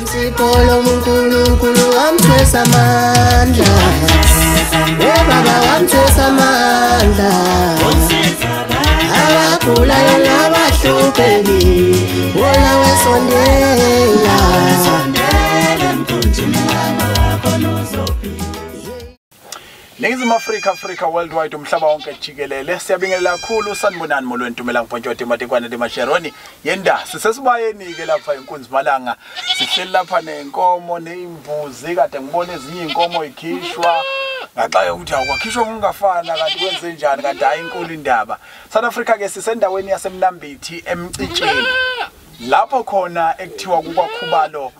Insipolo munkulunkulu wamthwesa amandla, baba wamthwesa amandla, abagulayo nabahlupheki wona wesondela. Ningizimu Africa worldwide umhlaba wonke jikelele siyabingelela kakhulu sanibonani molwentumela ngibonjode ematekwane lemasheroni yenda sisesibayeni ke lapha inkunzimalanga sihleli lapha nenkomo neimbuzi kade ngibona ezinye inkomo ikhishwa ngaxa yokuthi akwakhishwa ngungafana kanti kwenze njani kanti hayi inkulu indaba. South Africa ke sisendaweni yasemnambithi emcitsheni lapho khona ekuthiwa kwakhubalo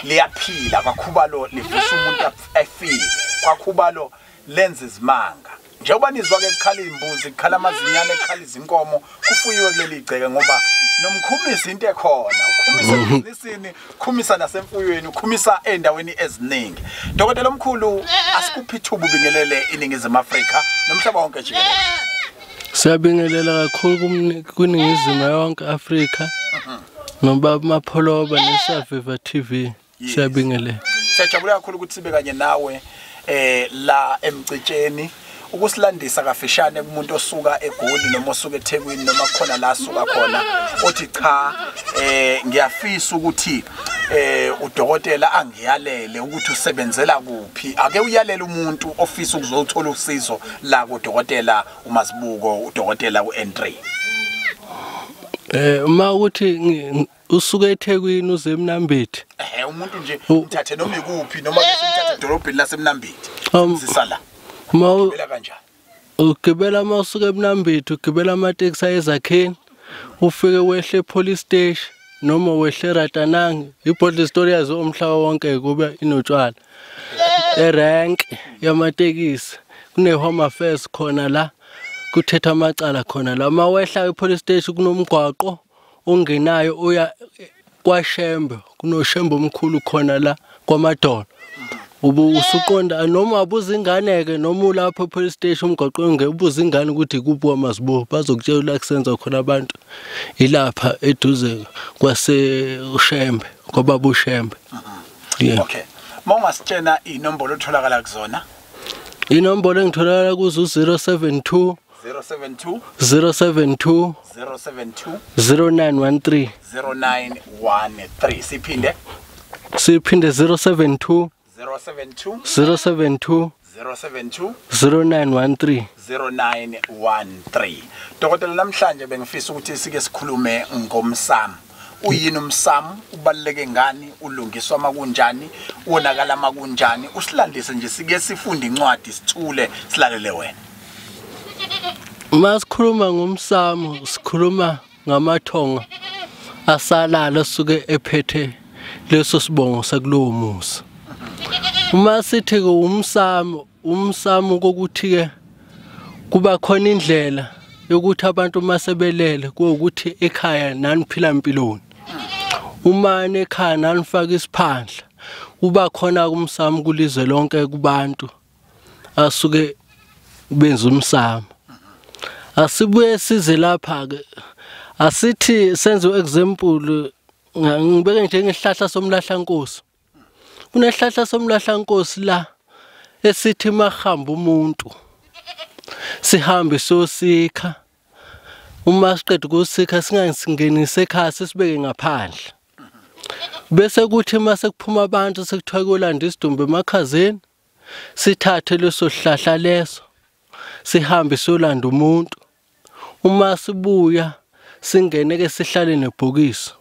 liyaphila, kwakhubalo livisa umuntu afile, kwakhubalo lenza izimanga. Njengoba nizwa ke ekukhala imbuzi, ekukhala amazinyane, ekukhala izinkomo, kufuyiwe kuleli igceke ngoba nomkhumisa into ekhona, ukhumisa ebhizinisini, ukhumisa nasemfuyweni, ukhumisa endaweni eziningi. Dokotela omkhulu, asikuphi ithuba ubingelele iNingizimu Afrika nomhlaba wonke jikelele. Siyabingelela kakhulu kuNingizimu yonke Afrika. Nobaba Mapholoba neSaviva TV. Siyabingelela. Siyajabula kakhulu ukuthi sibe kanye nawe la emcitsheni ukusilandisa kafishane kumuntu osuka eGoli noma osuka eThekwini noma khona la asuka khona othi cha ngiyafisa ukuthi udokotela angiyalele ukuthi usebenzela kuphi. Ake uyalele umuntu ofisa ukuzothola usizo la kudokotela uMasibuko udokotela uN3. Uma uthi usuke eThekwini uze eMnambithi umuntu nje uthathe noma ikuphi noma besimthathe edolobheni laseMnambithi sisala ubela kanjani ugibela masuka eMnambithi ugibela amateksi ayezakheni ufike wehle police station noma wehle Ratanang ibhodle story yazo umhlaba wonke kube inotshwala erank yamatekisi kune home affairs khona la kuthetha amacala khona la mawehla epolice station kunomgwaqo ongenayo uya kwaShembe kunoShembe omkhulu khona la kwaMadolo usuqonda noma abuza inganeke noma ulapha epolice station umgwaqo ngebuza ingane ukuthi kuphi kwaMasibo bazokutshela ukusenza khona abantu ilapha eduze kwase uShembe kwababa uShembe. Okay, mawungasitshena inombolo otholakala kuzona. Inombolo engitholakala kuzo 072 072 072 072 0913 0913 siphinde 072 072 072 072 0913 0913. Dokotela namhlanje bengifisa ukuthi sike sikhulume ngomsamo. Uyini umsamo, ubaluleke ngani, ulungiswa makunjani, wonakala makunjani, usilandise nje sike sifunde incwadi sithule silalele wena. Masikhuluma ngomsamo sikhuluma ngamathonga asalala suke ephethe leso sibongo sakulowo muzi. Uma sithi umsamo kokuthi ke kuba khona indlela yokuthi abantu masebelele ukuthi ekhaya naniphila impiloni. Uma ekhaya nanifaka isiphandla kuba khona kumsamo kulizwe lonke kubantu asuke benza umsamo. Asibuye size lapha ke asithi senze example ngibeke njengesihlahla somlahlankosi. Kunehlahla somlahlankosi la esithi mahamba umuntu sihambe sosikha uma siqeda ukusikha singasingenise ekhaya sibeke ngaphandle bese kuthi mase kuphuma abantu sekuthiwa kolanda isidumbu emakhazeni sithathe leso sihlahla leso sihambe solanda umuntu uma sibuya singene ke sihlale nebhokisi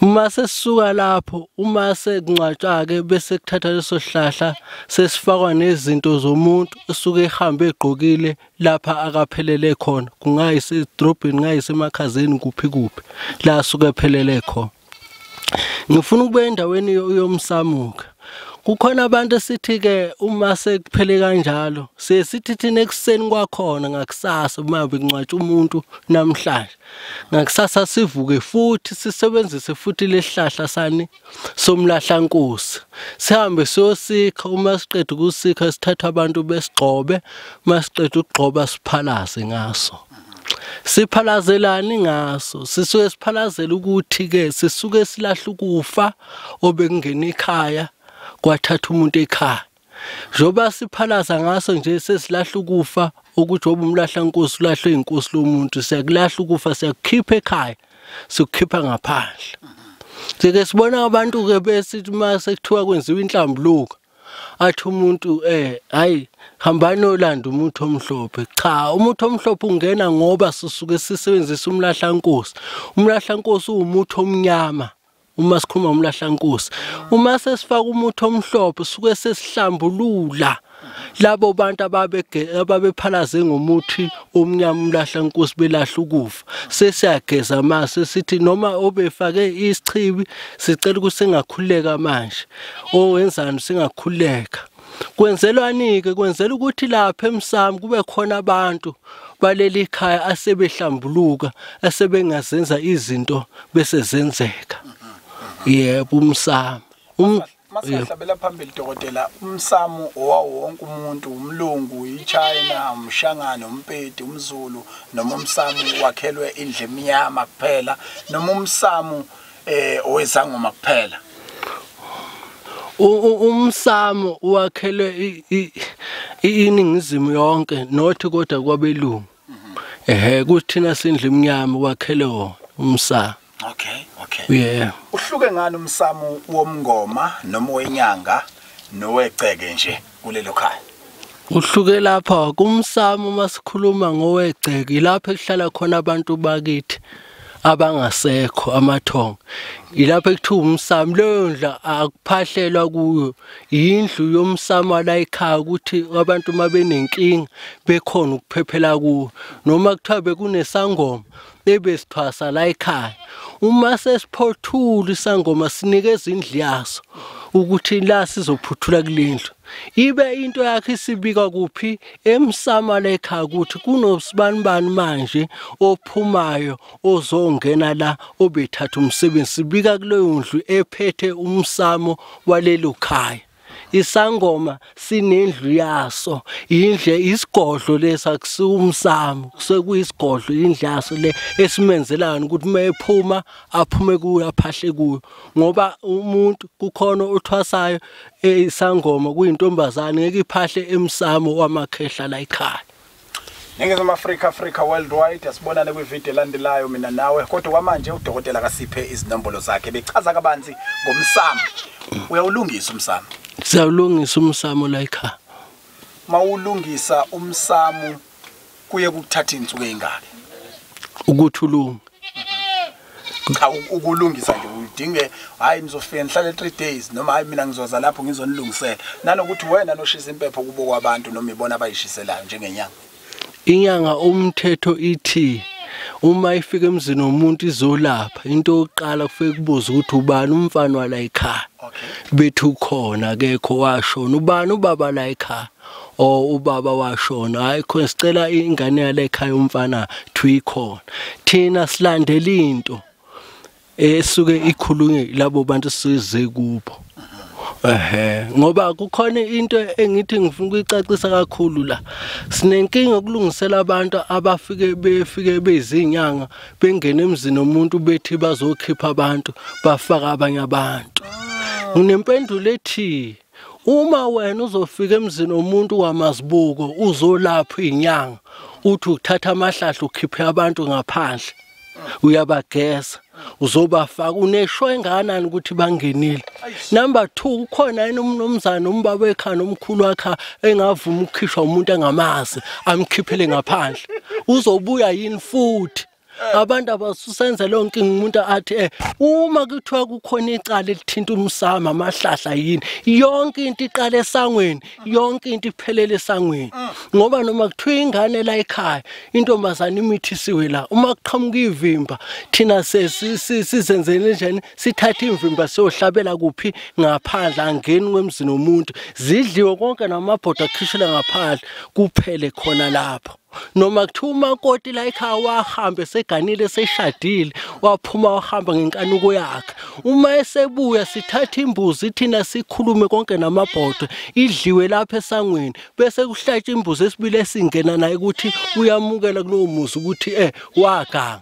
uma sesisuka lapho uma sekungcatshwa ke bese kuthatha leso sihlahla sesifakwa nezinto zomuntu usuke ehambe egqokile lapha akaphelele khona kungayise edrobheni ngayise emakhazeni kuphi la suke ephelele khona. Ngifuna ukube endaweni yomsamuka kukhona abantu sithi ke uma sekuphele kanjalo sithi thina ekseni kwakhona ngakusasa uma bengcwatsha umuntu namhlanje ngakusasa sivuke futhi sisebenzise futhi lesihlahla sani somlahlankosi sihambe sosikha uma siqeda ukusikha sithatha abantu besigcobe masiqeda ukugcoba siphalaze ngaso Siphalazelani ngaso sisuke siphalazela ukuthi ke sisuke silahla ukufa obekungena ekhaya kwathatha umuntu ekhaya njoba siphalaza ngaso nje sesilahla ukufa ukuthi obumlahla inkosi ulahlwe inkosi lomuntu siyakulahla ukufa siyakukhipha ekhaya sikukhipha ngaphandle sike sibona abantu ke besithi mase kuthiwa kwenziwa inhlambuluko athi umuntu hayi hambani olanda umuntu omhlophe cha umuntu omhlophe ungena ngoba sisuke sisebenzisa umlahlankosi umlahlankosi umuntu omnyama uma sikhuluma umlahlankosi uma sesifaka umuntu omhlophe suke sesihlambulula labo bantu ababephalaze ngomuthi omnyama umlahlankosi belahla ukufa sesiyageza mase sithi noma obefake isichibi sicela ukuthi singakhuleka manje owenzani singakhuleka kwenzelwani ke kwenzela ukuthi lapha emsamo kube khona abantu baleli ekhaya asebehlambuluka asebengazenza izinto bese zenzeka yebo umsamo Masahlabela phambili dokotela umsamo owawonke umuntu umlungu iChina umshangano umpedi umZulu noma umsamo wakhelwe indle emnyama kuphela noma umsamo owezangoma kuphela umsamo wakhelwe iningizimu yonke nothi kodwa kwabelungu kuthina sindle emnyama wakhelwe wona umsamo. Okay. Yeah. Uhluke ngani umsamo womngoma noma wenyanga noweceke nje kulelo khaya? Uhluke lapha kumsamo masikhuluma ngoweceke lapha ekuhlala khona abantu bakithi abangasekho amathongo. Ilapha ekuthiwa umsamo leyo ndla akuphahlelwa kuyo indlu yomsamo la ekhaya ukuthi abantu mabenenkinga bekhona ukuphephela kuyo noma kuthiwa bekunesangoma ebesithwasa la ekhaya uma sesiphothula isangoma sinikeza indlu yaso ukuthi la sizophuthula kulendlu ibe into yakhe isibika kuphi emsamo la ekhaya ukuthi kunosibanibani manje ophumayo ozongena la obethatha umsebenzi sibika kuleyo ndlu ephethe umsamo walelo khaya isangoma sinendlu yaso indle isigodlo lesakusumsamo sekuyisigodlo indlu yaso le esimenzelayo ukuthi mayephuma aphume kuyo aphahle kuyo ngoba umuntu kukhona othwasayo isangoma kuyintombazane ngeke iphahle emsamo wamakhehla la ekhaya. Ningizimu Africa worldwide asibonane kwivideo elandelayo mina nawe kodwa kwamanje udokotela kasiphe izinombolo zakhe bechaza kabanzi ngomsamo uyawulungisa umsamo siyawulungisa umsamo la ekhaya mawulungisa umsamo kuye kuthatha insuku ezingaki ukuthi ulunge cha ukulungisa nje udinge hayi nizofika nihlale 3 days noma hayi mina ngizoza lapho ngizonilungisela nanokuthi wena noshisa impepho kubo kwabantu noma ibona abayishiselayo njengenyanga inyanga umthetho ithi uma ifika emzini womuntu izolapha into yokuqala kufike kubuza ukuthi ubani umfana wala ekhaya bethu khona akekho washona ubani ubaba la ekhaya ubaba washona hayi khona sicela ingane yala ekhaya umfana thuyikhona thina silandela into esuke ikhulunywe labo bantu size kubo ngoba kukhona into engithi ngifuna ukuyicacisa kakhulu la sinenkinga ukulungisela abantu befike bezinyanga bengena emzini womuntu bethi bazokhipha abantu bafaka abanye abantu nginempendulo ethi uma wena uzofika emzini womuntu wamazibuko uzolapha inyanga uthi uthatha amahlahla ukhiphe abantu ngaphandle uyabageza uzobafaka unesho enganani ukuthi bangenile number 2 ukhona yena umnomzana umbaba ekhaya nomkhulu wakhe engavuma ukukhishwa umuntu engamazi amkhiphele ngaphandle uzobuya yini futhi abantu abasusenza lonke umuntu athi uma kuthiwa kukhona icala elithinta umsamo amahlahla yini yonke into iqala esangweni yonke into iphelele esangweni ngoba noma kuthiwa ingane la ekhaya intombazana imithisiwe la uma kuqhamuka ivimba thina sizenzele njani sithatha imvimba siyohlabela kuphi ngaphandle angeni kwemzini womuntu zidliwe konke namabhoda akhishela ngaphandle kuphele khona lapho noma kuthiwa umakoti la ekhaya wahambe seganile seshadile waphuma wahamba ngenkanuko yakhe. Uma esebuya sithatha imbuzi thina sikhulume konke namabhodwe idliwe lapha esangweni bese kuhlatshwa imbuzi esibili esingena naye ukuthi uyamukela kulowo muzi ukuthi waganga.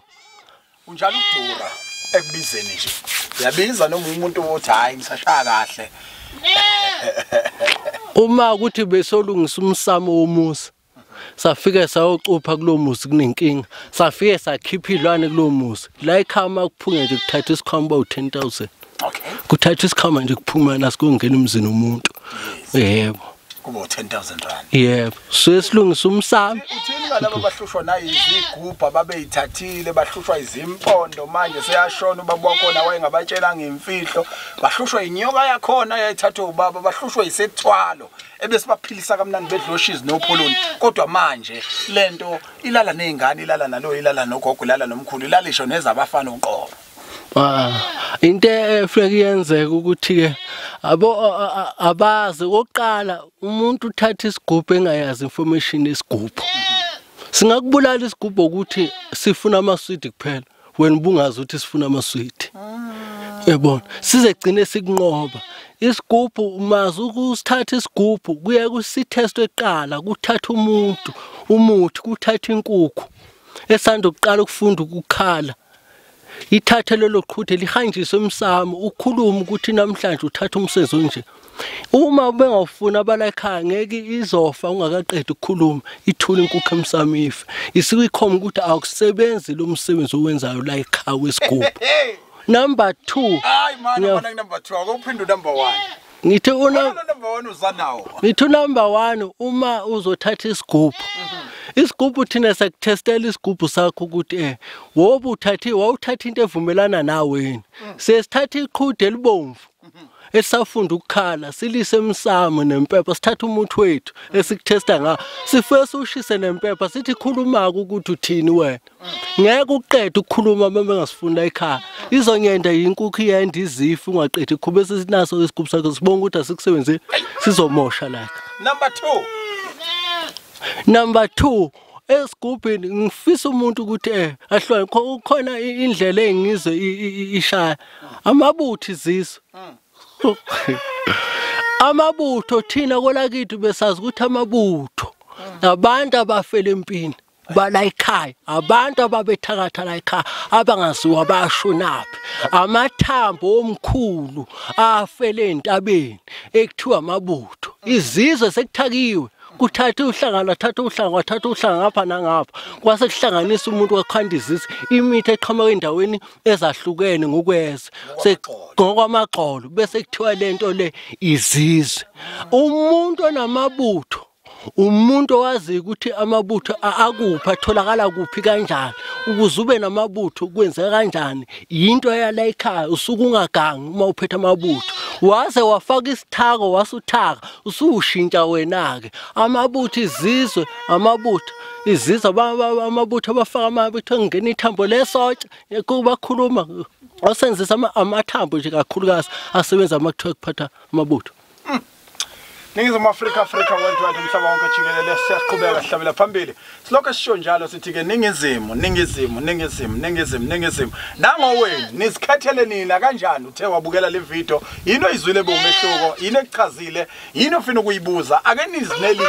Unjalo ukudura ekubizeni nje. Uyabiza noma umuntu othi hayi ngisashaya kahle. Uma ukuthi besolungisa umsamo womuzi safike sayocupha kulo muzi kunenkinga safike sakhipha idlwane kulo muzi la ekhama kuphunge nje kuthatha isikhamba u10,000. Okay. Kuthatha isikhama nje kuphuma nasikungena umzini umuntu. Yebo. Kuba 10,000 rand. Yebo. So esilungisa umsamo. Uthini ngalabo bahlushwa na izigubha babeyithathile bahlushwa izimpondo manje seyashona ubaba wakona wayengabatshela ngemfihlo bahlushwa inyoka yakhona yayithathwa ubaba bahlushwa isethwalo ebese baphilisa kamnandi bedloshizi nopholoni kodwa manje lento ilala nezingane ilala nalo ilala nogogo ilala nomkhulu ilalisho nezabafana uqobo. Into efike yenzeka ukuthi ke abazi oqala umuntu uthatha isigubhu engayazi information yesigubhu. Singakubulala isigubhu ukuthi sifuna amaswidi kuphela wena ubungazi ukuthi sifuna amaswidi. Yabona sizegcine sikunqoba. Isigubhu umazi ukusithatha isigubhu kuye kusitest eqala kuthatha umuthi kuthatha inkukhu esanda ukuqala ukufunda ukukhala. Ithathe lelo qhuthe lihanjiswe emsamo ukhuluma ukuthi namhlanje uthatha umsebenzi onje. Uma bengawufuna abala ekhaya ngeke izofa ungakaqedi ukukhuluma ithula inkukhu emsamo ife. Isikuyikhoma ukuthi akusebenzi lo msebenzi owenzayo la ekhaya wesigubhu. Number 2. Hayi man ubona number 2 akuphinda number 1. Ngithi number 1 uzanawo. Ngithi number 1 uma uzothatha isigubhu. Isigubhu thina sakutestela isigubhu sakho ukuthi wobu wawuthatha into evumelana nawe wena. Sesithatha iqhude elibomvu. Esafunda ukukhala silise emsamo nempepha sithatha umuthi wethu esikutesta nga sifese ushise nempepha sithi khuluma ukuthi uthini wena. Ngeke uqede ukukhuluma bembe ngasifunda ekhaya. Izonyenda inkukhu iyenda izifu ungaqedi khube sesinaso isigubhu sakho sibonga ukuthi asikusebenzeni sizomosha la. Number 2 esigubhini ngifisa umuntu ukuthi ahlole khona indlela engizwe ishaya amabutho izizwe. Amabutho thina kwelakithi besazi ukuthi amabutho abantu abafela empini bala ekhaya abantu ababethakatha la ekhaya abangaziwa bayashonaphi amathambo omkhulu afele entabeni ekuthiwa amabutho izizwe sekuthakiwe kuthatha uhlanga ngapha nangapha kwase kuhlanganisa umuntu wakhanda izizwe imithi eqhamuka endaweni ezahlukene ngokweza ngokwamaqolo bese kuthiwa lento le izizwe. Umuntu onamabutho umuntu owazi ukuthi amabutho akuphi atholakala kuphi kanjani ukuze ube namabutho kwenzeka kanjani into yala ekhaya usuku ungagangi uma uphethe amabutho waze wafaka isithako wasuthaka usushintsha wena ke amabutho izizwe amabutho izizwe amabutho abafaka amabutho ngene ithambo lesotsha kubakhuluma wasenzisa amathambo nje kakhulukazi asebenza amakuthiwa kuphatha amabutho. Ningizimu Afrika worldwide umhlaba wonke jikelele siyaqhubeka sihlabela phambili. Silokho sisho njalo sithi ke ningizimu. Nangowenu nizikhethele nina kanjani uthe wabukela le video yini oyizwile bomehluko yini ekuchazile yini ofina ukuyibuza ake nizinelise.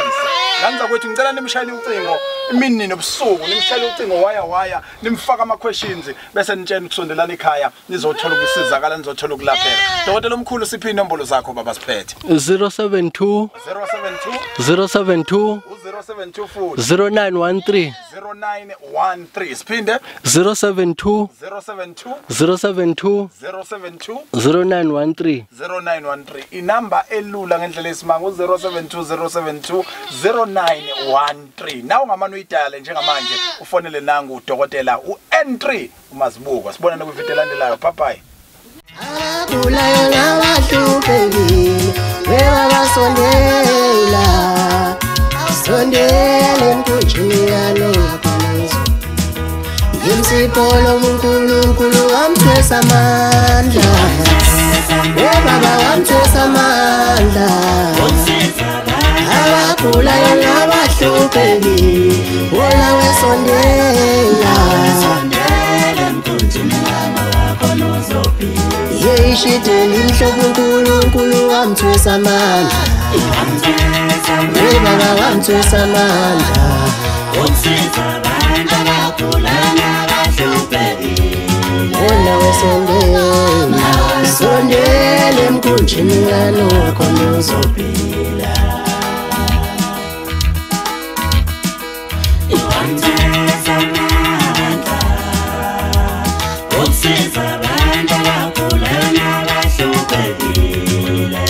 Nganza kwethu ngicela nimshayele ucingo imini nobusuku nimshayele ucingo waya nimfaka ama questions bese nitshena ukusondelana ekhaya nizothola ukusizakala nizothola ukulapheka. Dokotela omkhulu siphi inombolo zakho baba siphethe? 072 072 0913 Siphinde 072 0913 inamba elula ngendlela esimanga 072 0913 nawe ungamane uyidayale njengamanje ufonele nangu udokotela uN3 umazibuko sibona nokuvideo elandelayo bye bye. Abulayo nabahluphekile weba basondela sondela emthunjini yalo ngaphansi ngimsipolo uNkulunkulu wamthwesa amandla webaba wamthwesa amandla abulayo nabahluphekile Ishiteli mhlobunkulunkulu wamthwesa amandla Baba wamthwesa amandla Usiza abantu abagula nabahluphekile Wena wesondela sondela emkhunjini kaNoah khona uzophila Wamthwesa amandla Usiza abantu abagula nabahluphekile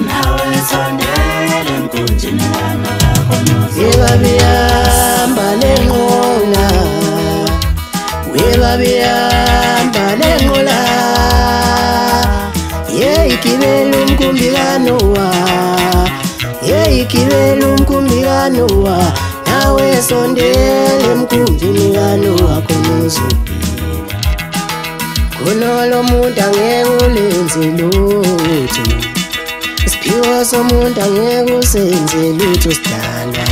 Nawe sondela emkhunjini kaNoah khona uzophila Bihamba lenqola Bihamba lenqola igibela umkhumbi kaNoah igibela umkhumbi kaNoah nawe sondela emkhumbini kaNoah khona uzophila khona lo muntu angeke ulenze lutho isiphiwo somuntu angeke usenze lutho sidalwa